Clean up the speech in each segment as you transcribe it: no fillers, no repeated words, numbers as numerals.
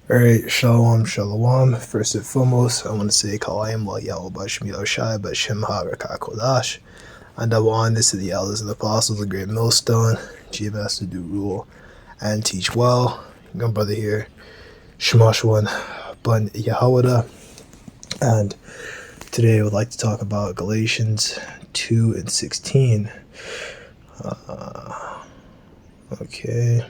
Alright, Shalom, Shalom. First and foremost, I want to say Kalayim Wa Yahweh Bashim Yoshai Bashim HaRaka Kodash. And I want this to the elders and apostles, the great millstone, Chief Master do rule and teach well. Young brother here, Shemashwan Bun Yahweh. And today I would like to talk about Galatians 2 and 16. Okay.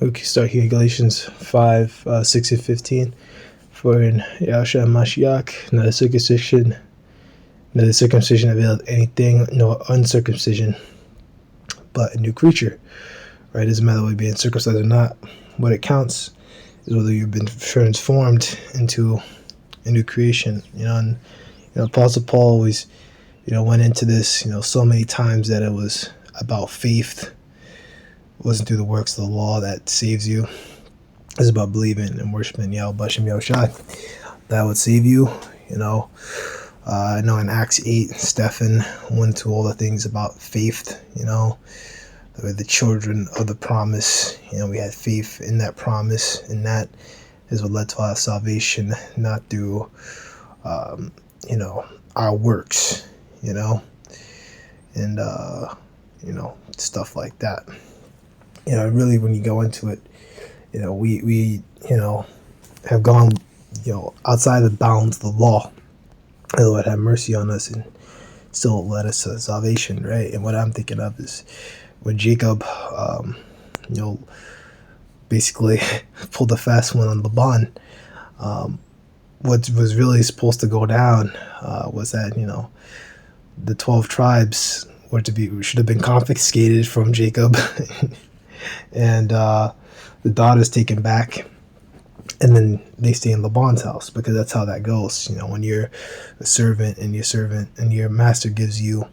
Okay, start here, Galatians 5, 6 and 15. For in Yahshua Mashiach, neither circumcision availeth anything, nor uncircumcision, but a new creature. Right? It doesn't matter whether being circumcised or not. What it counts is whether you've been transformed into a new creation. And Apostle Paul always, went into this, so many times that it was about faith. It wasn't through the works of the law that saves you. It's about believing and worshiping Yahweh Bashim Yoshai. That would save you. I know in Acts 8, Stephen went to all the things about faith. The children of the promise. We had faith in that promise, and that is what led to our salvation, not through, our works. And stuff like that. Really, when you go into it, we have gone, outside the bounds of the law. The Lord have mercy on us and still led us to salvation, right? And what I'm thinking of is when Jacob, basically pulled a fast one on Laban. What was really supposed to go down was that, the 12 tribes should have been confiscated from Jacob. And the daughter's taken back, and then they stay in Laban's house, because that's how that goes. When you're a servant and your master gives you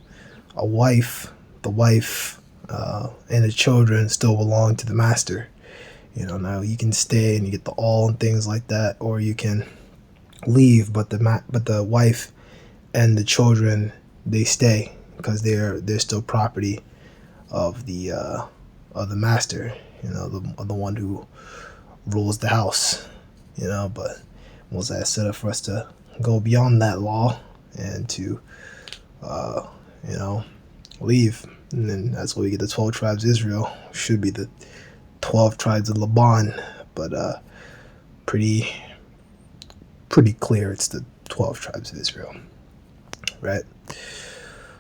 a wife, the wife and the children still belong to the master. Now you can stay and you get the all and things like that, or you can leave, but the wife and the children, they stay, because they're still property of the master, the one who rules the house, but Moses set up for us to go beyond that law and to, leave. And then that's where we get the 12 tribes of Israel. Should be the 12 tribes of Laban, but pretty clear it's the 12 tribes of Israel, right?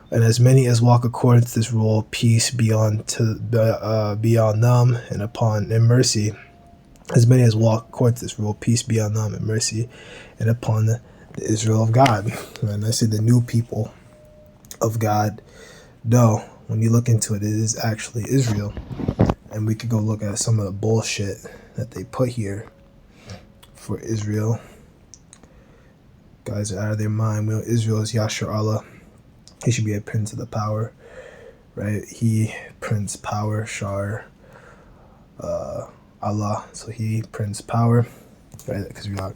And as many as walk according to this rule, peace be on them and mercy. As many as walk according to this rule, peace be on them and mercy, and upon the Israel of God. And I say the new people of God. No, when you look into it, it is actually Israel. And we could go look at some of the bullshit that they put here for Israel. Guys are out of their mind. Israel is Yashar Allah. He should be a prince of the power, right? He prince power, Shar, Allah. So he prince power, right? Because we are,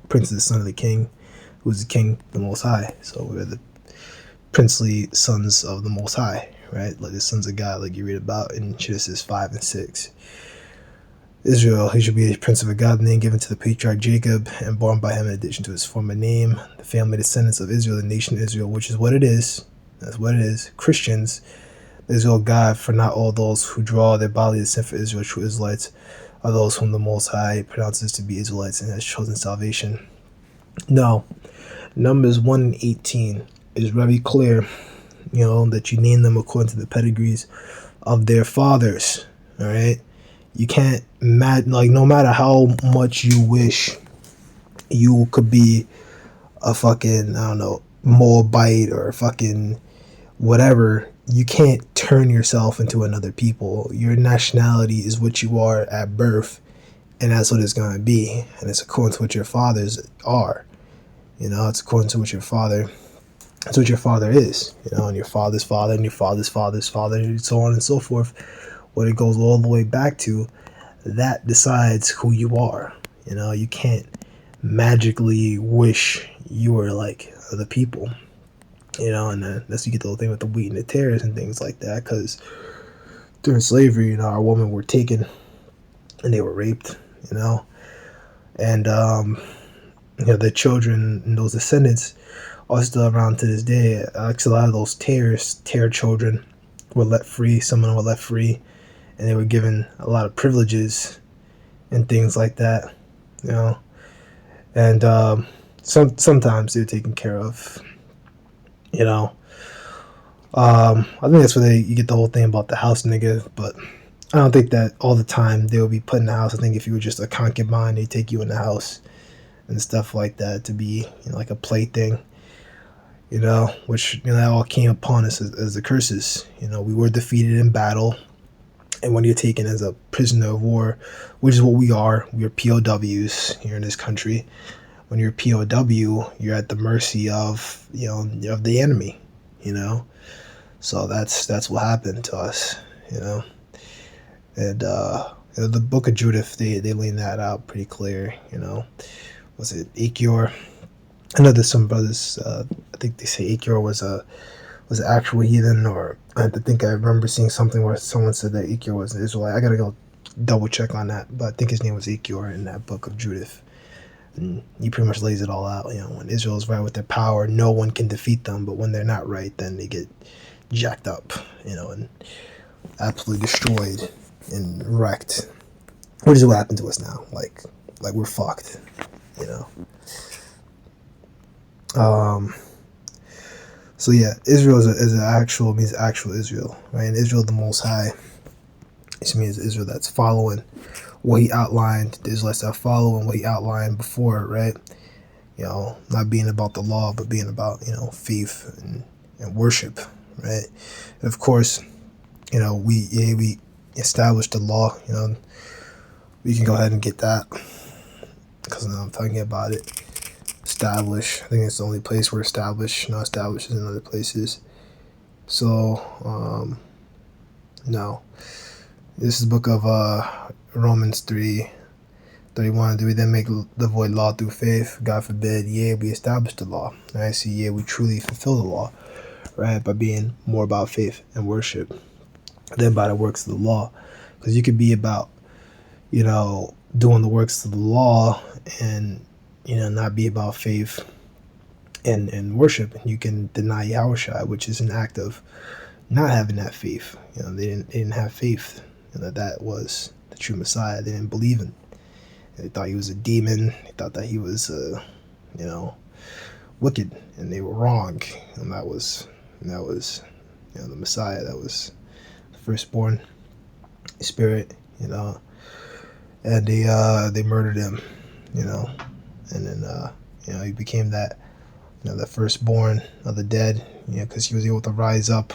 prince is the son of the king, who's the king, the Most High. So we're the princely sons of the Most High, right? Like the sons of God, like you read about in Genesis 5 and 6. Israel, he should be a prince of a God, name given to the patriarch Jacob, and born by him in addition to his former name, the family descendants of Israel, the nation Israel, which is what it is. That's what it is. Christians, Israel God, for not all those who draw their bodily descent for Israel, true Israelites, are those whom the Most High pronounces to be Israelites and has chosen salvation. No, Numbers 1 and 18 is very clear, that you name them according to the pedigrees of their fathers, all right? You can't no matter how much you wish you could be a fucking, I don't know, Moabite or fucking whatever, you can't turn yourself into another people. Your nationality is what you are at birth, and that's what it's going to be. And it's according to what your fathers are. It's according to what your father, that's what your father is, and your father's father and your father's father's father, and so on and so forth. What it goes all the way back to, that decides who you are. You can't magically wish you were like the people, and then that's you get the whole thing with the wheat and the tares and things like that. Because during slavery, our women were taken and they were raped, and the children and those descendants are still around to this day. Actually, a lot of those tear children were let free. Some of them were let free, and they were given a lot of privileges and things like that, and sometimes they were taken care of, I think that's where you get the whole thing about the house nigga, but I don't think that all the time they will be put in the house. I think if you were just a concubine, they take you in the house and stuff like that to be, like a plaything, which, that all came upon us as the curses. We were defeated in battle, and when you're taken as a prisoner of war, which is what we are POWs here in this country. When you're a POW, you're at the mercy of, of the enemy, So that's what happened to us, And the Book of Judith, they laid that out pretty clear, Was it Achior? I know there's some brothers. I think they say Achior was an actual heathen, or I think I remember seeing something where someone said that Achior was an Israelite. I gotta go double check on that, but I think his name was Achior in that Book of Judith. And he pretty much lays it all out. When Israel is right with their power, no one can defeat them. But when they're not right, then they get jacked up, and absolutely destroyed and wrecked. Which is what happened to us now. Like we're fucked, So yeah, Israel means actual Israel, right? And Israel, the Most High, it means Israel that's following what He outlined. The Israelites that following what He outlined before, right? Not being about the law, but being about faith and worship, right? And of course, we established the law. We can go ahead and get that because now I'm talking about it. Establish. I think it's the only place where establish, establish is in other places. So, no. This is the book of Romans 3:31. Do we then make the void law through faith? God forbid. Yea, we establish the law. Right? So, yeah, we truly fulfill the law, right? By being more about faith and worship than by the works of the law. Because you could be about, doing the works of the law and not be about faith and worship. And you can deny Yahushua, which is an act of not having that faith. They didn't have faith that was the true Messiah. They didn't believe in. They thought he was a demon. They thought that he was, wicked, and they were wrong. And that was the Messiah. That was the firstborn spirit, and they murdered him, and then he became that the firstborn of the dead, because he was able to rise up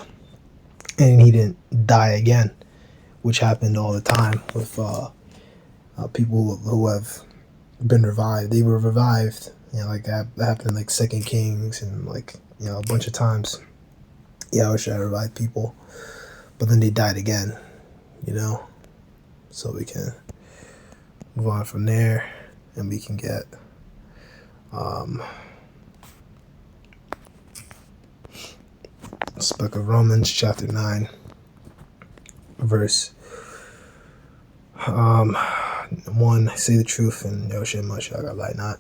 and he didn't die again, which happened all the time with people who have been revived. They were revived, like that happened in like Second Kings and a bunch of times. I wish I revived people, but then they died again, so we can move on from there, and we can get this book of Romans chapter 9 verse 1. Say the truth and Yoshem Mashiach lie not.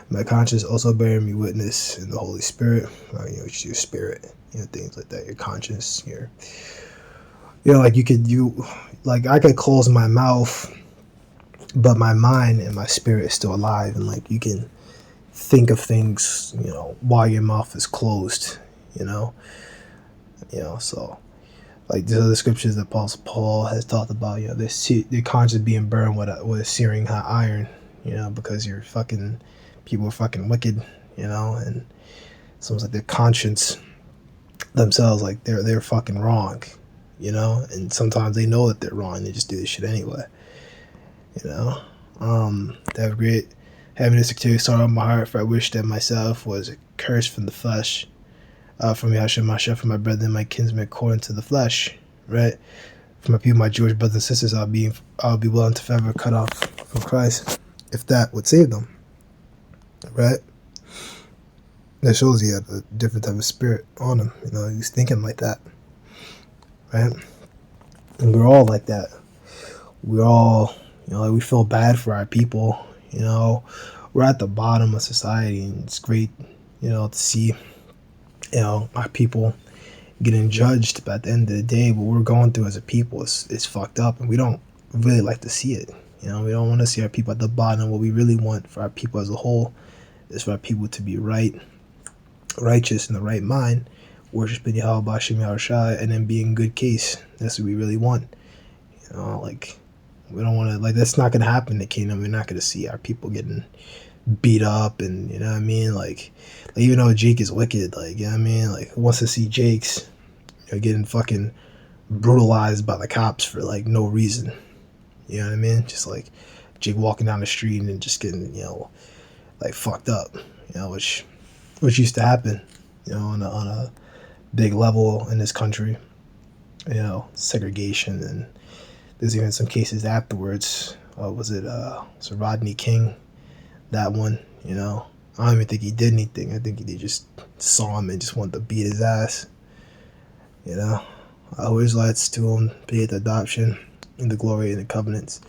My conscience also bearing me witness in the Holy Spirit, which is your spirit, things like that, your conscience, I could close my mouth, but my mind and my spirit is still alive, and you can think of things, while your mouth is closed, so the other scriptures that Apostle Paul has talked about, their conscience being burned with a searing hot iron, because people are fucking wicked, and it's almost like their conscience themselves, they're fucking wrong, and sometimes they know that they're wrong, they just do this shit anyway, to have great having a sectarian sorrow in my heart, for I wish that myself was cursed from the flesh, from Yahshua Mashiach, for my brethren, my kinsmen according to the flesh, right? For my people, my Jewish brothers and sisters, I'll be willing to forever cut off from Christ, if that would save them, right? That shows he had a different type of spirit on him. You know, he was thinking like that, right? And we're all like that. We're all, you know, like we feel bad for our people. You know, we're at the bottom of society, and it's great, you know, to see, you know, our people getting judged. But at the end of the day, what we're going through as a people is fucked up, and we don't really like to see it. You know, we don't want to see our people at the bottom. What we really want for our people as a whole is for our people to be righteous in the right mind, worshiping Yahweh Bashim Yahushua, and then be in good case. That's what we really want. You know, like, we don't want to, like, that's not going to happen in the kingdom. We're not going to see our people getting beat up, and, you know what I mean? Like even though Jake is wicked, like, you know what I mean? Like, who wants to see Jake's, you know, getting fucking brutalized by the cops for, like, no reason? You know what I mean? Just, like, Jake walking down the street and just getting, you know, like, fucked up, you know, which used to happen, you know, on a big level in this country, you know, segregation. And there's even some cases afterwards. Was it Rodney King? That one, you know, I don't even think he did anything. I think they just saw him and just wanted to beat his ass. You know, Israelites to him paid the adoption and the glory and the covenants.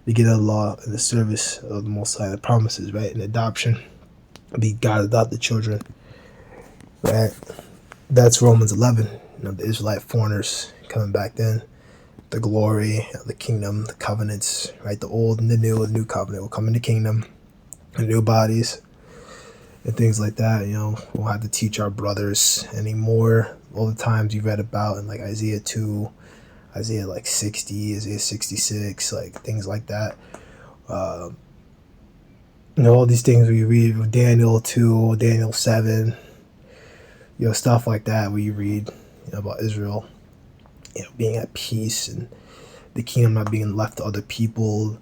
They get the law and the service of the Most High, the promises, right? And adoption, be God adopt the children, right? That's Romans 11. You know, the Israelite foreigners coming back then, the glory, the kingdom, the covenants, right? The old and the new covenant will come in the kingdom, the new bodies, and things like that. You know, we won't have to teach our brothers anymore. All the times you read about in like Isaiah 2, Isaiah like 60, Isaiah 66, like things like that. You know, all these things we read with Daniel 2, Daniel 7, you know, stuff like that where you read, you know, about Israel, you know, being at peace and the kingdom not being left to other people,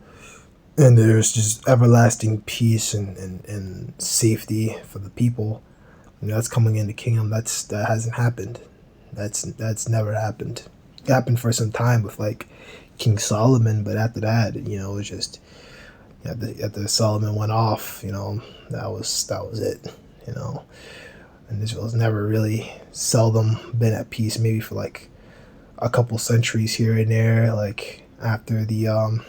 and there's just everlasting peace and safety for the people. You know, that's coming in the kingdom. That hasn't happened. That's never happened. It happened for some time with like King Solomon, but after that, you know, it was just, you know, after Solomon went off, you know, that was it. You know, and Israel's never really, seldom been at peace. Maybe for like a couple centuries here and there, like after the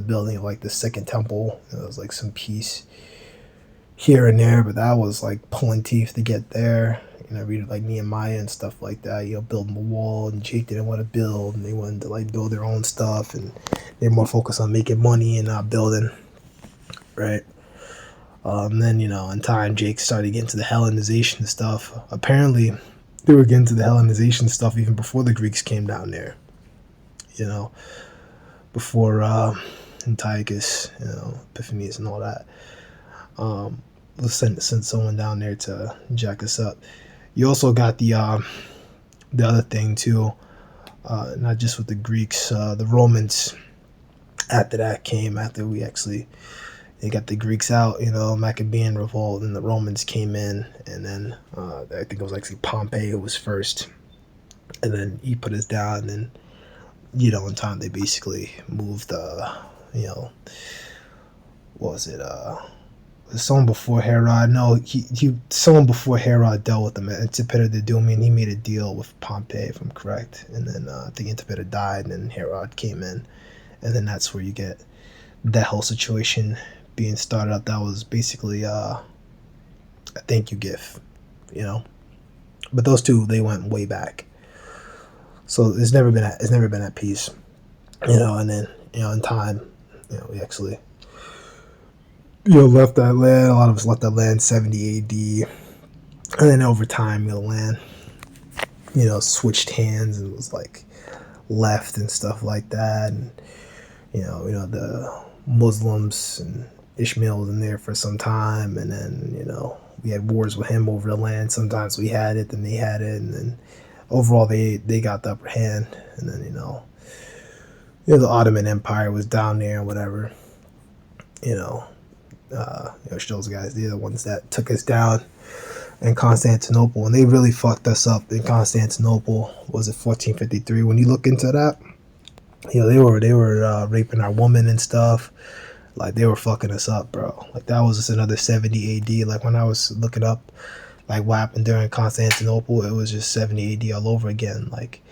building of like the second temple, there was like some peace here and there, but that was like pulling teeth to get there. You know, read like Nehemiah and stuff like that, you know, building the wall, and Jake didn't want to build, and they wanted to like build their own stuff, and they're more focused on making money and not building, right? Then, you know, in time, Jake started getting to the Hellenization stuff. Apparently, they were getting to the Hellenization stuff even before the Greeks came down there, you know, before Antiochus, you know, Epiphanes and all that. Let's send someone down there to jack us up. You also got the other thing too, not just with the Greeks, the Romans. After that came, after they got the Greeks out, you know, Maccabean revolt, and the Romans came in, and then I think it was actually Pompey who was first, and then he put us down, and then, you know, in time they basically moved, you know, what was it, someone before Herod. No, someone before Herod dealt with them. Antipater the Dumian, he made a deal with Pompey, if I'm correct. And then I think Antipater died, and then Herod came in, and then that's where you get that whole situation being started up. That was basically a thank you gift, you know. But those two, they went way back. So it's never been at peace, you know. And then, you know, in time, you know, we actually, you know, left that land. A lot of us left that land 70 AD. And then over time, you know, the land, you know, switched hands and was like left and stuff like that. And, you know, the Muslims and Ishmael was in there for some time. And then, you know, we had wars with him over the land. Sometimes we had it, then they had it. And then overall, they got the upper hand. And then, you know, the Ottoman Empire was down there and whatever, you know. Those guys, they're the ones that took us down in Constantinople, and they really fucked us up in Constantinople. Was it 1453? When you look into that, you know, they were raping our women and stuff. Like they were fucking us up, bro. Like that was just another 70 AD. Like when I was looking up like what happened during Constantinople, it was just 70 AD all over again. Like,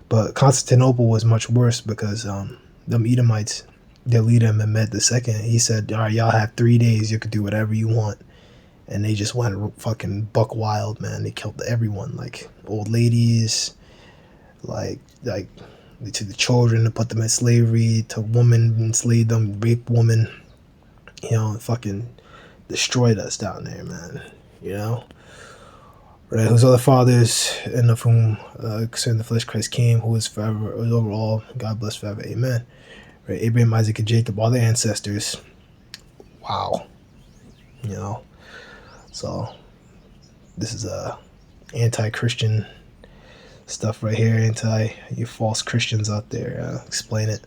but Constantinople was much worse because them Edomites, their leader Mehmed II, he said, "All right, y'all have 3 days. You could do whatever you want." And they just went fucking buck wild, man. They killed everyone, like old ladies, like they took the children and put them in slavery, took women, enslaved them, raped women, and fucking destroyed us down there, man. You know, right? Whose other fathers, and of whom concerning the flesh Christ came, who is forever, who is over all. God bless forever, amen. Right? Abraham, Isaac, and Jacob, all their ancestors. Wow, you know. So this is a anti-Christian stuff right here. Anti you false Christians out there. Explain it.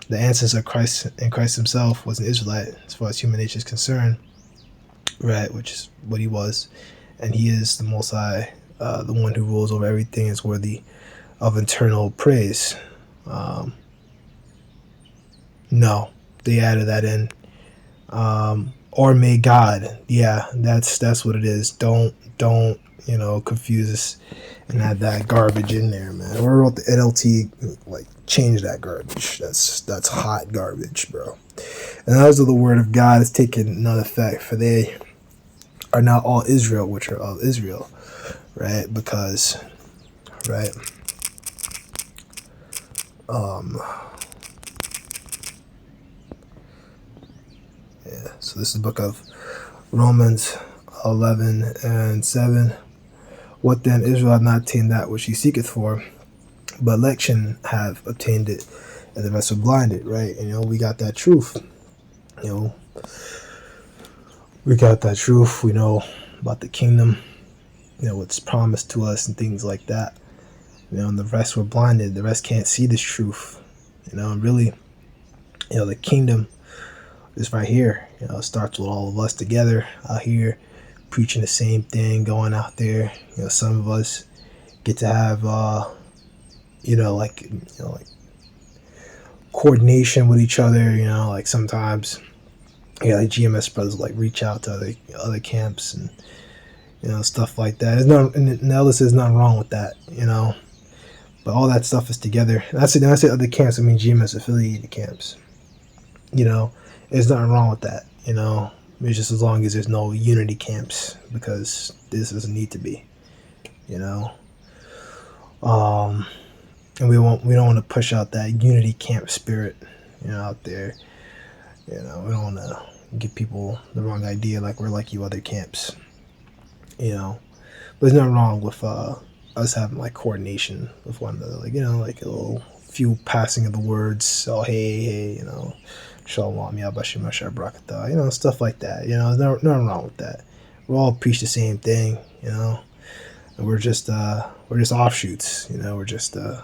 The ancestor of Christ and Christ himself was an Israelite as far as human nature is concerned, right? Which is what he was, and he is the Most High, the one who rules over everything, is worthy of eternal praise. No, they added that in. Or may God. Yeah, that's what it is. Don't confuse us and add that garbage in there, man. Whoever wrote the NLT, like, change that garbage. That's hot garbage, bro. And as of the word of God is taken none effect, for they are not all Israel, which are of Israel, right? Because, right, yeah. So this is the book of Romans 11:7. What then? Israel hath not attained that which he seeketh for, but election have obtained it, and the rest are blinded, right? And we got that truth. We got that truth. We know about the kingdom, what's promised to us and things like that. And the rest were blinded. The rest can't see this truth. And really, the kingdom is right here. It starts with all of us together out here preaching the same thing, going out there. Some of us get to have like coordination with each other, like sometimes like GMS brothers like reach out to other camps and stuff like that. And Ellis says nothing wrong with that, but all that stuff is together. And I say other camps, I mean GMS affiliated camps. There's nothing wrong with that, It's just as long as there's no unity camps, because this doesn't need to be, and we don't want to push out that unity camp spirit, out there. We don't want to give people the wrong idea, like we're like you other camps, But there's nothing wrong with us having like coordination with one another, like like a little few passing of the words. Oh, hey, Shalom, Yabashim Ashar Brakata, stuff like that. There's nothing wrong with that. We all preach the same thing, and we're just offshoots, we're just and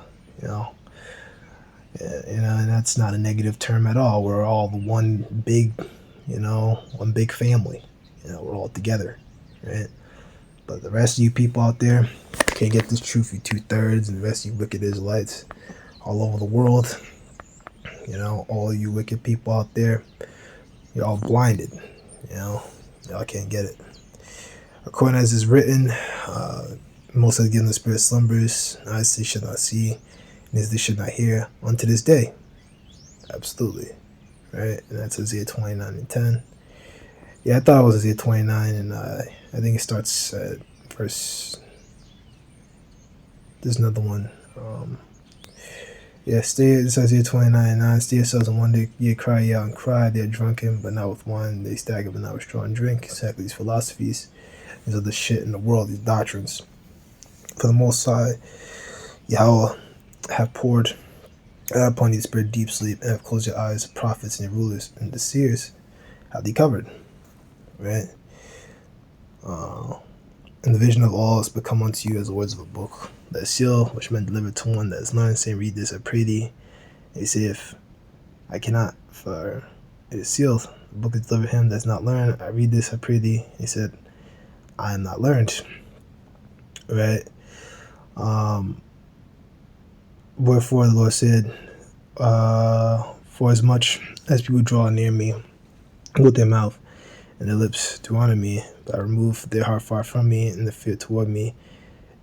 that's not a negative term at all. We're all the one big, one big family. We're all together, right? But the rest of you people out there can't get this truth, you 2/3, and the rest of you wicked Israelites all over the world, all you wicked people out there, you're all blinded, y'all can't get it. According as is written, most have given the spirit slumbers, eyes they should not see, and ears they should not hear, unto this day. Absolutely. Right? And that's Isaiah 29:10. Yeah, I thought it was Isaiah 29, and I think it starts at verse. There's another one. It's Isaiah 29:9. Stay yourselves, and one day ye cry out and cry. They are drunken, but not with wine. They stagger, but not with strong drink. Exactly these philosophies. These are the shit in the world, these doctrines. For the Most High, Yahweh have poured upon you the spirit of deep sleep, and have closed your eyes, the prophets and your rulers and the seers have thee covered. Right? And the vision of all has become unto you as the words of a book that is sealed, which men deliver to one that is learned, saying, read this, I pray thee. And he saith, I cannot, for it is sealed. The book is delivered him that is not learned. I read this, I pray thee. He said, I am not learned. Right? Wherefore the Lord said, for as much as people draw near me, with their mouth and their lips to honor me, but I remove their heart far from me, and the fear toward me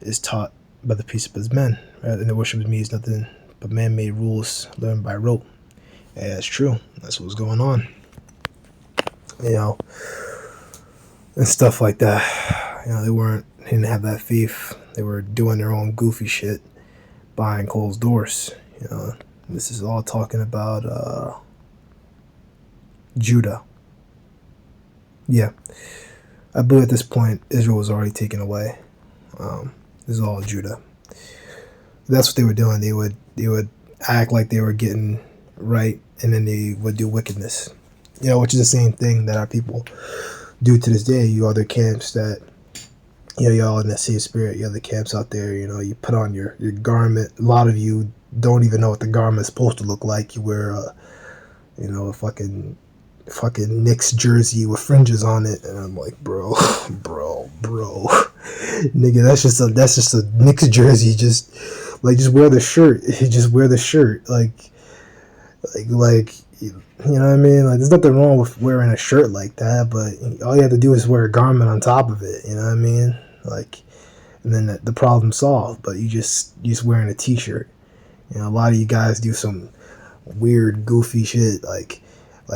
is taught by the precepts of men. Right? And the worship of me is nothing but man-made rules learned by rote. Yeah, that's true. That's what's going on. You know, and stuff like that. You know, they didn't have that faith. They were doing their own goofy shit behind closed doors. You know, this is all talking about Judah. Yeah, I believe at this point Israel was already taken away. This is all Judah. That's what they were doing. They would act like they were getting right, and then they would do wickedness. You know, which is the same thing that our people do to this day. You other camps that, you know, y'all in that same spirit. You other camps out there. You know, you put on your garment. A lot of you don't even know what the garment is supposed to look like. You wear a fucking Knicks jersey with fringes on it, and I'm like, bro, nigga, that's just a Knicks jersey. Just wear the shirt. Just wear the shirt. Like you know what I mean? Like, there's nothing wrong with wearing a shirt like that, but all you have to do is wear a garment on top of it. You know what I mean? Like, and then the problem solved. But you just wearing a t-shirt. You know, a lot of you guys do some weird, goofy shit, like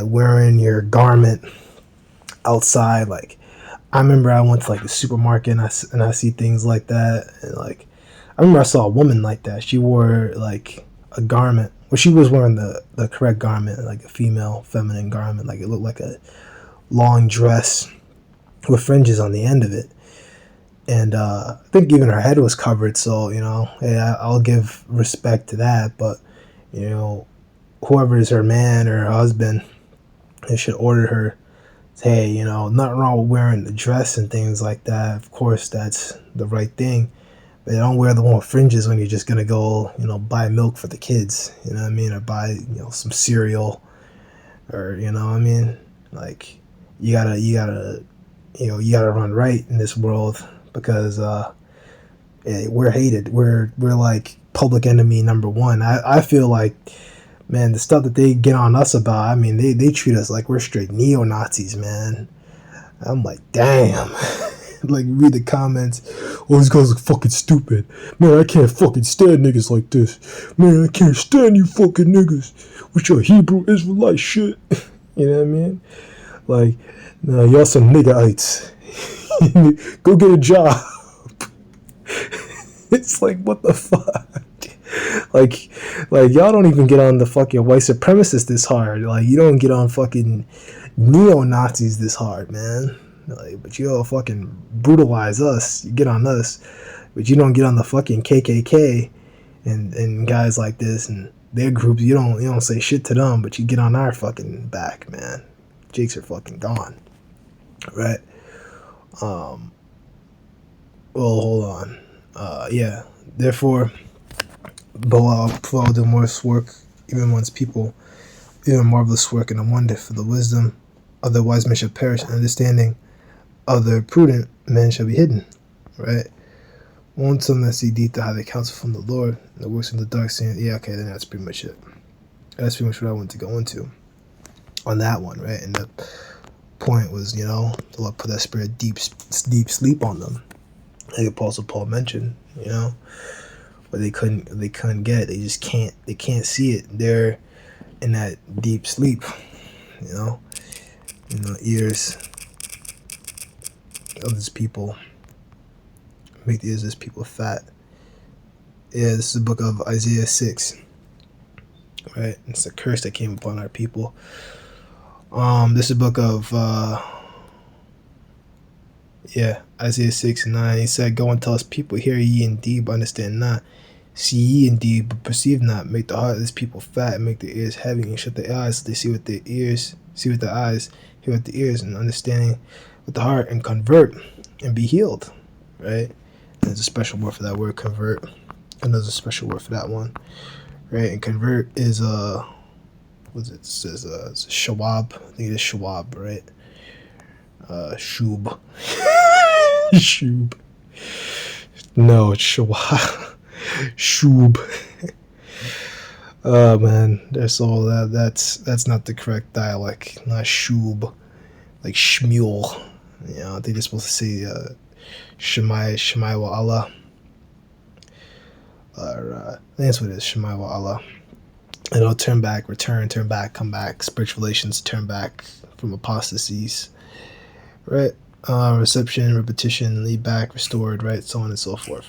wearing your garment outside. Like, I remember I went to like the supermarket, and I see things like that, and like I remember I saw a woman like that. She wore like a garment. Well, she was wearing the correct garment, like a female, feminine garment. Like, it looked like a long dress with fringes on the end of it. And I think even her head was covered. So, you know, yeah, I'll give respect to that. But, you know, whoever is her man or her husband, they should order her, hey, you know, nothing wrong with wearing the dress and things like that. Of course, that's the right thing. But don't wear the one with fringes when you're just gonna go, you know, buy milk for the kids. You know what I mean? Or buy, you know, some cereal, or, you know what I mean? Like, you gotta run right in this world, because yeah, we're hated. We're like public enemy number one. I feel like, man, the stuff that they get on us about, I mean, they treat us like we're straight neo-Nazis, man. I'm like, damn. Like, read the comments. Oh, these guys are fucking stupid. Man, I can't fucking stand niggas like this. Man, I can't stand you fucking niggas with your Hebrew Israelite shit. You know what I mean? Like, nah, y'all some niggerites. Go get a job. It's like, what the fuck? Like y'all don't even get on the fucking white supremacists this hard. Like, you don't get on fucking neo-Nazis this hard, man. Like, but you all fucking brutalize us. You get on us, but you don't get on the fucking KKK and guys like this and their groups. You don't say shit to them, but you get on our fucking back, man. Jakes are fucking gone, right? Well, hold on. Yeah. Therefore, Boal do more work, even one's people, even marvelous work and a wonder, for the wisdom of the wise men shall perish, and understanding of the prudent men shall be hidden. Right? Won't some that see deep to hide the counsel from the Lord, and the works in the dark saying, yeah, okay, then that's pretty much it. That's pretty much what I wanted to go into on that one, right? And the point was, you know, the Lord put that spirit of deep sleep on them, like Apostle Paul mentioned, you know. But they couldn't get it. They just can't see it. They're in that deep sleep, you know, in the ears of this people. Make the ears of this people fat. Yeah, this is the book of Isaiah 6. Right? It's a curse that came upon our people. This is the book of Isaiah 6:9. He said, go and tell his people, hear ye indeed, but understand not. See ye indeed, but perceive not. Make the heart of this people fat, and make their ears heavy, and shut their eyes, so they see with their ears, see with their eyes, hear with the ears, and understanding with the heart, and convert, and be healed. Right? And there's a special word for that word, convert. And there's a special word for that one. Right? And convert is what's it? It says it's shawab. I think it is shawab, right? Shub. Shub. No, it's shawab. Shub. Oh man, there's all that's not the correct dialect. Not shub. like Shmuel. You know, I think they're supposed to say Shemai wa Allah, or I think that's what it is, Shemai wa Allah. And it'll turn back, return, turn back, come back. Spiritual relations turn back from apostasies, right? Reception, repetition, lead back, restored, right? So on and so forth,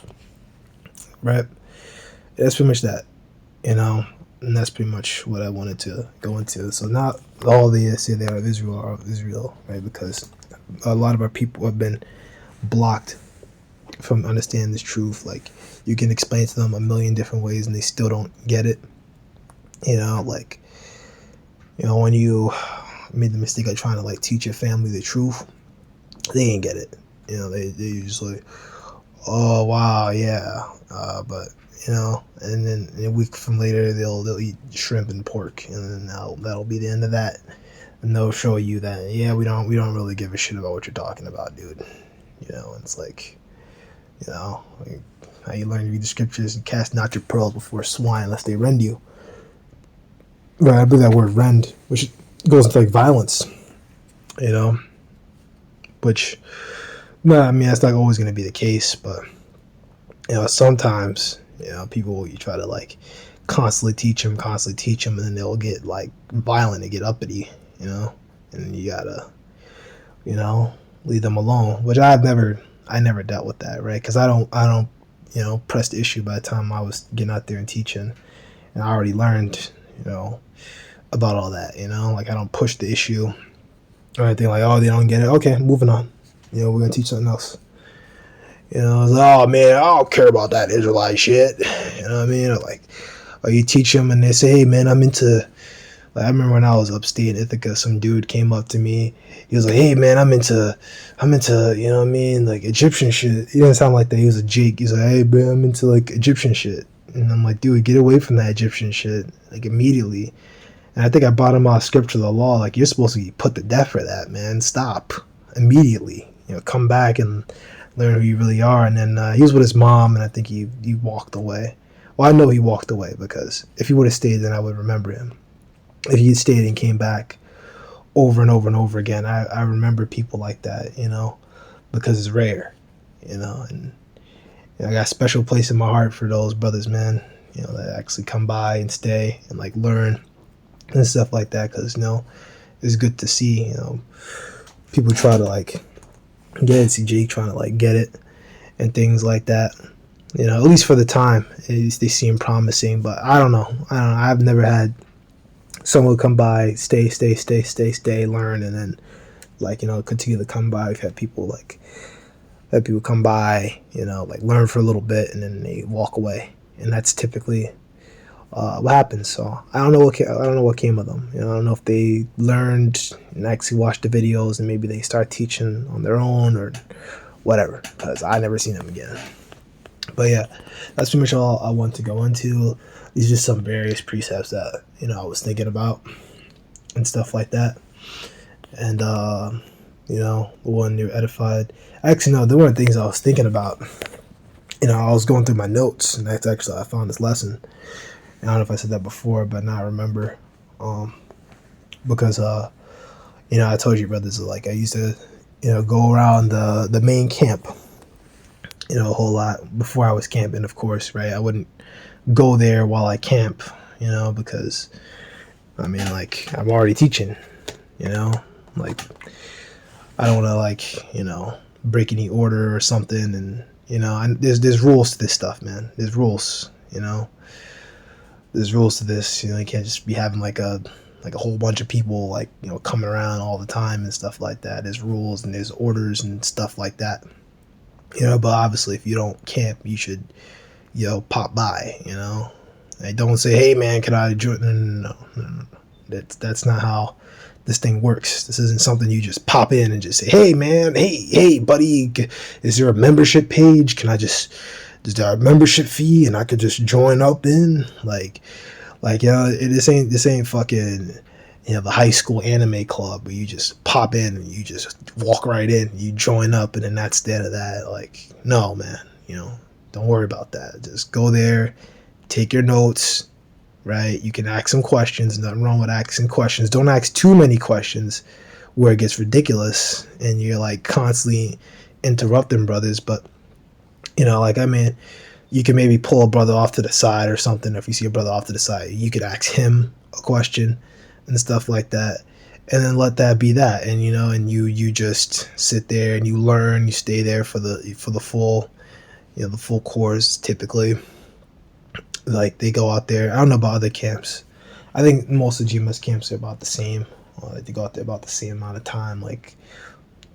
right? That's pretty much that, you know. And that's pretty much what I wanted to go into. So not all the say they are of Israel are of Israel, right? Because a lot of our people have been blocked from understanding this truth. Like, you can explain to them a million different ways and they still don't get it. You know, like, you know, when you made the mistake of trying to like teach your family the truth, they ain't get it. You know, they usually, oh wow, yeah, but you know, and then a week from later they'll eat shrimp and pork, and then that'll be the end of that. And they'll show you that, yeah, we don't really give a shit about what you're talking about, dude. You know, it's like, you know, like how you learn to read the scriptures and cast not your pearls before swine lest they rend you. Right, I believe that word rend, which goes into like violence, you know, which, no, I mean, that's not always going to be the case, but, you know, sometimes, you know, people, you try to like constantly teach them, and then they'll get like violent and get uppity, you know, and you gotta, you know, leave them alone, which I never dealt with that, right? Because I don't, you know, press the issue by the time I was getting out there and teaching, and I already learned, you know, about all that, you know, like I don't push the issue or anything like, oh, they don't get it, okay, moving on, you know, we're gonna teach something else. You know, it's like, oh man, I don't care about that Israelite shit. You know what I mean? Or you teach them and they say, hey man, I'm into, like, I remember when I was upstate in Ithaca, some dude came up to me. He was like, hey man, I'm into, you know what I mean, like Egyptian shit. He didn't sound like that. He was a Jake. He's like, hey man, I'm into like Egyptian shit. And I'm like, dude, get away from that Egyptian shit, like immediately. And I think I brought him out scripture of the law. Like, you're supposed to be put to death for that, man. Stop immediately. You know, come back and learn who you really are. And then he was with his mom, and I think he walked away. Well, I know he walked away because if he would have stayed, then I would remember him. If he had stayed and came back over and over and over again, I remember people like that, you know, because it's rare, you know. And you know, I got a special place in my heart for those brothers, man, you know, that actually come by and stay and like learn and stuff like that, because, you know, it's good to see, you know, people try to like get it, see Jake trying to like get it and things like that, you know, at least for the time, at least they seem promising. But I don't know, I've never had someone come by, stay, learn, and then like, you know, continue to come by. We've had people come by, you know, like learn for a little bit and then they walk away, and that's typically what happens. So I don't know what came of them. You know, I don't know if they learned and actually watched the videos and maybe they start teaching on their own or whatever, because I never seen them again. But yeah, that's pretty much all I want to go into. These are just some various precepts that, you know, I was thinking about and stuff like that. And you know, the one you're edified. Actually, no, there weren't things I was thinking about. You know, I was going through my notes, and that's actually I found this lesson. I don't know if I said that before, but now I remember, because you know, I told you, brothers, like I used to, you know, go around the main camp, you know, a whole lot before I was camping, of course, right? I wouldn't go there while I camp, you know, because I mean, like, I'm already teaching, you know, like I don't want to like, you know, break any order or something, and you know, and there's rules to this stuff, man. There's rules, you know. There's rules to this, you know. You can't just be having like a whole bunch of people like, you know, coming around all the time and stuff like that. There's rules and there's orders and stuff like that, you know. But obviously, if you don't camp, you should, you know, pop by, you know. And don't say, hey man, can I join? No. That's not how this thing works. This isn't something you just pop in and just say, hey man, hey buddy, is there a membership page? Is there a membership fee and I could just join up in? Like, you know, this ain't fucking, you know, the high school anime club where you just pop in and you just walk right in, you join up, and then that's the end of that. Like, no, man, you know, don't worry about that. Just go there, take your notes, right? You can ask some questions. Nothing wrong with asking questions. Don't ask too many questions where it gets ridiculous and you're like constantly interrupting brothers. But like, I mean, you can maybe pull a brother off to the side or something. If you see a brother off to the side, you could ask him a question and stuff like that, and then let that be that. And and you just sit there and you learn. You stay there for the full the full course. Typically, like, they go out there. I don't know about other camps. I think most of GMS camps are about the same. They go out there about the same amount of time, like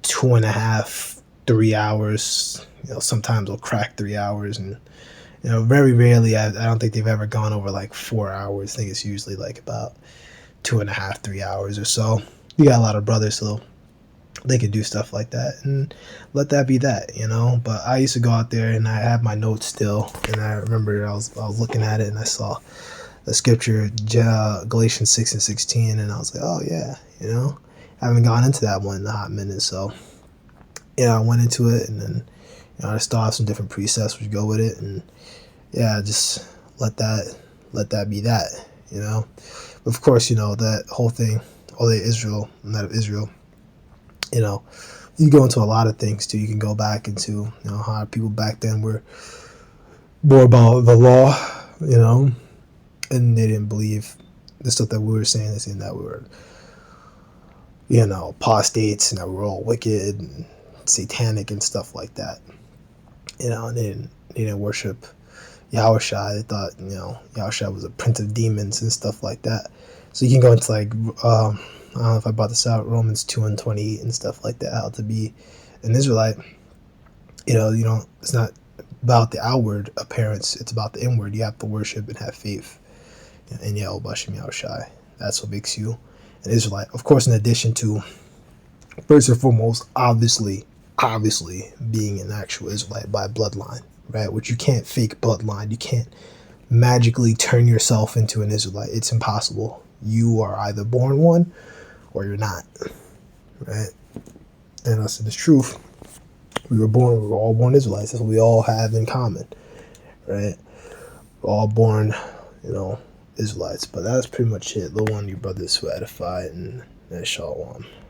2.5, 3 hours. Sometimes they'll crack 3 hours, and very rarely. I don't think they've ever gone over like 4 hours. I think it's usually like about 2.5, 3 hours or so. You got a lot of brothers, so they could do stuff like that and let that be that. But I used to go out there and I have my notes still, and I remember I was looking at it and I saw the scripture, Galatians 6:16, and I was like, oh yeah, I haven't gone into that one in a hot minute. So I went into it, and then I still have some different precepts which go with it, and just let that be that. But of course, that whole thing, all the Israel, not of Israel. You go into a lot of things too. You can go back into how people back then were more about the law, and they didn't believe the stuff that we were saying. They saying that we were apostates and that we were all wicked and satanic and stuff like that. And they didn't worship Yahushua. They thought Yahushua was a prince of demons and stuff like that. So you can go into like I don't know if I brought this out, Romans 2:28 and stuff like that, how to be an Israelite. It's not about the outward appearance, it's about the inward. You have to worship and have faith in Yahweh Bashem Yahushai. That's what makes you an Israelite. Of course, in addition to, first and foremost, obviously being an actual Israelite by bloodline, right? Which you can't fake bloodline. You can't magically turn yourself into an Israelite. It's impossible. You are either born one or you're not, right? And that's the truth. We were all born Israelites. That's what we all have in common, right? We're all born, Israelites. But that's pretty much it. Little one, you brothers who edify, and shalom.